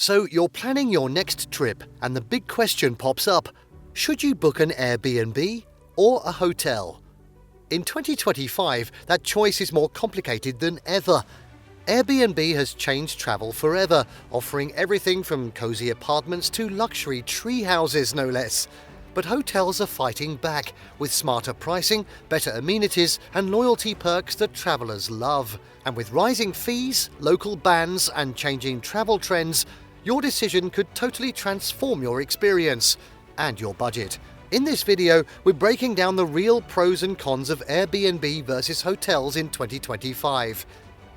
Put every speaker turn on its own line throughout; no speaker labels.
So you're planning your next trip and the big question pops up: should you book an Airbnb or a hotel? In 2025, that choice is more complicated than ever. Airbnb has changed travel forever, offering everything from cozy apartments to luxury tree houses, no less. But hotels are fighting back with smarter pricing, better amenities, and loyalty perks that travelers love. And with rising fees, local bans, and changing travel trends, your decision could totally transform your experience and your budget. In this video, we're breaking down the real pros and cons of Airbnb versus hotels in 2025.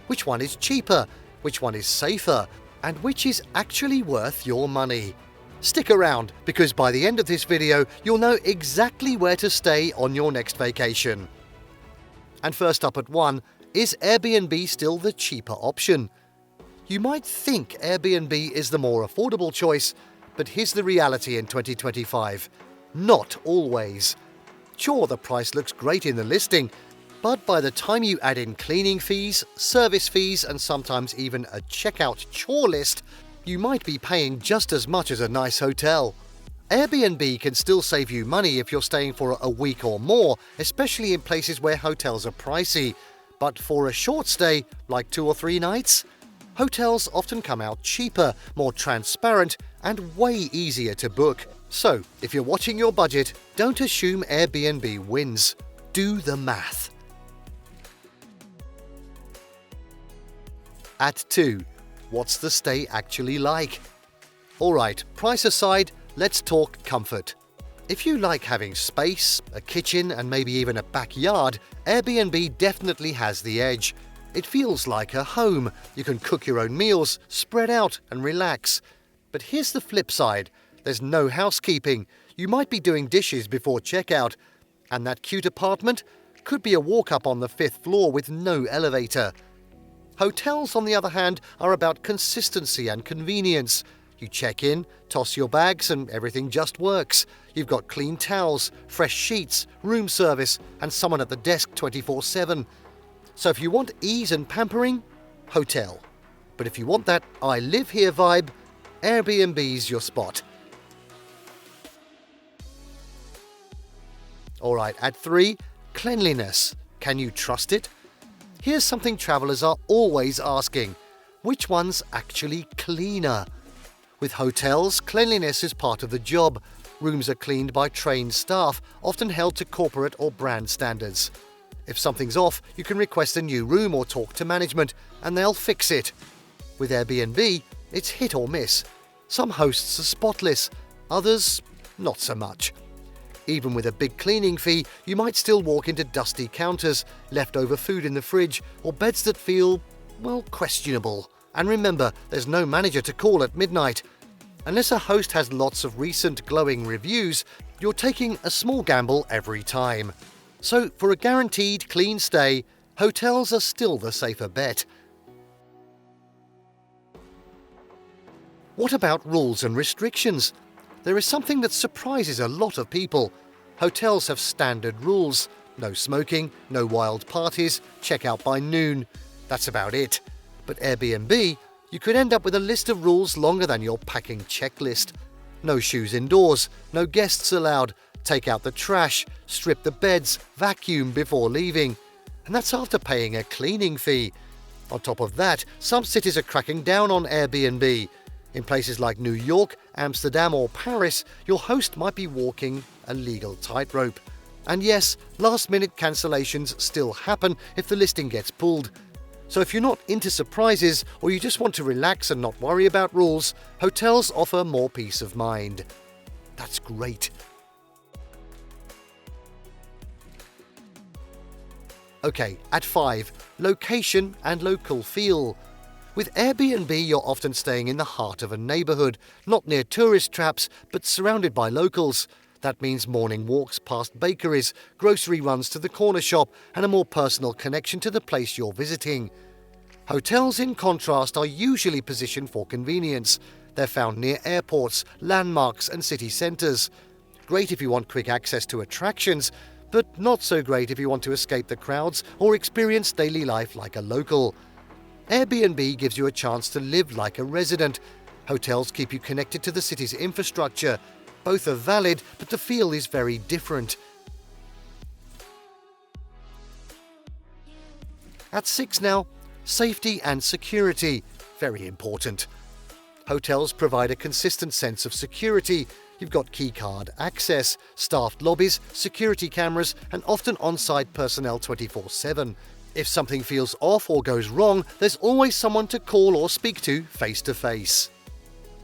Which one is cheaper? Which one is safer? And which is actually worth your money? Stick around, because by the end of this video, you'll know exactly where to stay on your next vacation. And first up at 1, is Airbnb still the cheaper option? You might think Airbnb is the more affordable choice, but here's the reality in 2025. Not always. Sure, the price looks great in the listing, but by the time you add in cleaning fees, service fees, and sometimes even a checkout chore list, you might be paying just as much as a nice hotel. Airbnb can still save you money if you're staying for a week or more, especially in places where hotels are pricey. But for a short stay, like 2 or 3 nights, hotels often come out cheaper, more transparent, and way easier to book. So, if you're watching your budget, don't assume Airbnb wins. Do the math. At 2, what's the stay actually like? Alright, price aside, let's talk comfort. If you like having space, a kitchen, and maybe even a backyard, Airbnb definitely has the edge. It feels like a home. You can cook your own meals, spread out, and relax. But here's the flip side. There's no housekeeping. You might be doing dishes before checkout. And that cute apartment could be a walk up on the 5th floor with no elevator. Hotels, on the other hand, are about consistency and convenience. You check in, toss your bags, and everything just works. You've got clean towels, fresh sheets, room service, and someone at the desk 24/7. So if you want ease and pampering, hotel. But if you want that I live here vibe, Airbnb's your spot. Alright, at 3, cleanliness. Can you trust it? Here's something travelers are always asking. Which one's actually cleaner? With hotels, cleanliness is part of the job. Rooms are cleaned by trained staff, often held to corporate or brand standards. If something's off, you can request a new room or talk to management, and they'll fix it. With Airbnb, it's hit or miss. Some hosts are spotless, others not so much. Even with a big cleaning fee, you might still walk into dusty counters, leftover food in the fridge, or beds that feel, well, questionable. And remember, there's no manager to call at midnight. Unless a host has lots of recent glowing reviews, you're taking a small gamble every time. So, for a guaranteed clean stay, hotels are still the safer bet. What about rules and restrictions? There is something that surprises a lot of people. Hotels have standard rules. No smoking, no wild parties, check out by noon. That's about it. But Airbnb, you could end up with a list of rules longer than your packing checklist. No shoes indoors, no guests allowed, take out the trash, strip the beds, vacuum before leaving. And that's after paying a cleaning fee. On top of that, some cities are cracking down on Airbnb. In places like New York, Amsterdam, or Paris, your host might be walking a legal tightrope. And yes, last-minute cancellations still happen if the listing gets pulled. So if you're not into surprises, or you just want to relax and not worry about rules, hotels offer more peace of mind. That's great. Okay, at 5, location and local feel. With Airbnb, you're often staying in the heart of a neighborhood, not near tourist traps, but surrounded by locals. That means morning walks past bakeries, grocery runs to the corner shop, and a more personal connection to the place you're visiting. Hotels, in contrast, are usually positioned for convenience. They're found near airports, landmarks, and city centres. Great if you want quick access to attractions, but not so great if you want to escape the crowds or experience daily life like a local. Airbnb gives you a chance to live like a resident. Hotels keep you connected to the city's infrastructure. Both are valid, but the feel is very different. At 6 now, safety and security. Very important. Hotels provide a consistent sense of security. You've got keycard access, staffed lobbies, security cameras, and often on-site personnel 24/7. If something feels off or goes wrong, there's always someone to call or speak to face-to-face.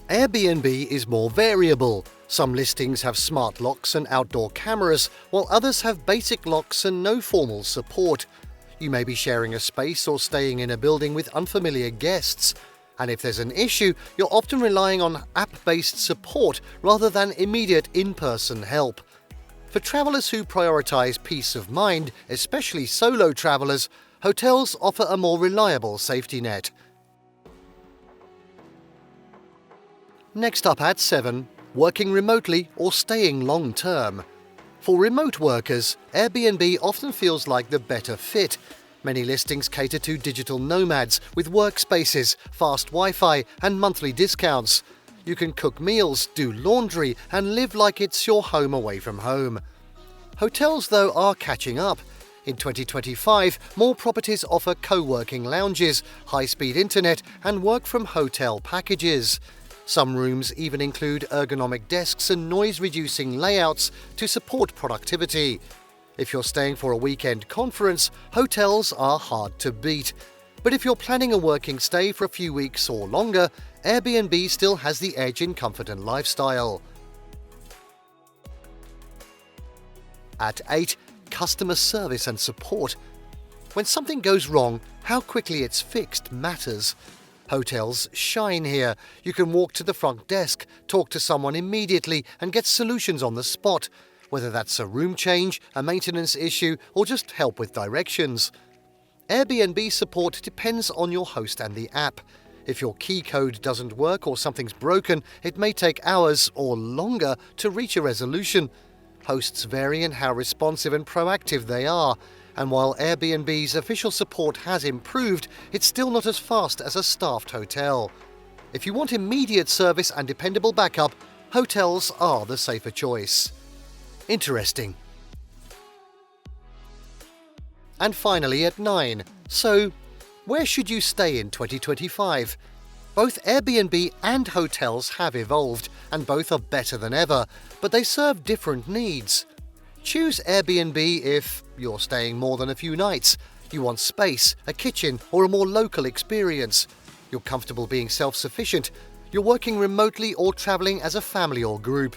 Airbnb is more variable. Some listings have smart locks and outdoor cameras, while others have basic locks and no formal support. You may be sharing a space or staying in a building with unfamiliar guests. And if there's an issue, you're often relying on app-based support rather than immediate in-person help. For travelers who prioritize peace of mind, especially solo travelers, hotels offer a more reliable safety net. Next up at 7, working remotely or staying long-term. For remote workers, Airbnb often feels like the better fit. Many listings cater to digital nomads with workspaces, fast Wi-Fi, and monthly discounts. You can cook meals, do laundry, and live like it's your home away from home. Hotels, though, are catching up. In 2025, more properties offer co-working lounges, high-speed internet, and work-from-hotel packages. Some rooms even include ergonomic desks and noise-reducing layouts to support productivity. If you're staying for a weekend conference, hotels are hard to beat. But if you're planning a working stay for a few weeks or longer, Airbnb still has the edge in comfort and lifestyle. At 8, customer service and support. When something goes wrong, how quickly it's fixed matters. Hotels shine here. You can walk to the front desk, talk to someone immediately, and get solutions on the spot, whether that's a room change, a maintenance issue, or just help with directions. Airbnb support depends on your host and the app. If your key code doesn't work or something's broken, it may take hours or longer to reach a resolution. Hosts vary in how responsive and proactive they are, and while Airbnb's official support has improved, it's still not as fast as a staffed hotel. If you want immediate service and dependable backup, hotels are the safer choice. Interesting. And finally at 9, so where should you stay in 2025? Both Airbnb and hotels have evolved, and both are better than ever, but they serve different needs. Choose Airbnb if you're staying more than a few nights, you want space, a kitchen, or a more local experience. You're comfortable being self-sufficient, you're working remotely or traveling as a family or group.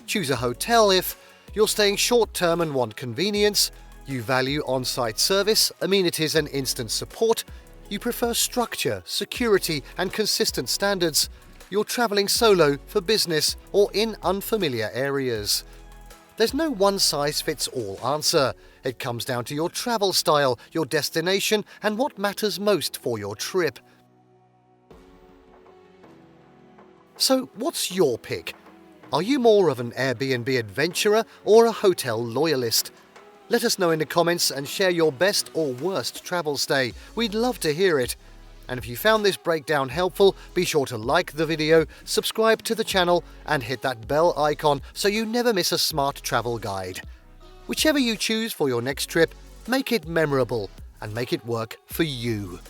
Choose a hotel if you're staying short-term and want convenience, you value on-site service, amenities and instant support, you prefer structure, security and consistent standards, you're traveling solo for business or in unfamiliar areas. There's no one-size-fits-all answer. It comes down to your travel style, your destination and what matters most for your trip. So what's your pick? Are you more of an Airbnb adventurer or a hotel loyalist? Let us know in the comments and share your best or worst travel stay. We'd love to hear it. And if you found this breakdown helpful, be sure to like the video, subscribe to the channel and hit that bell icon so you never miss a smart travel guide. Whichever you choose for your next trip, make it memorable and make it work for you.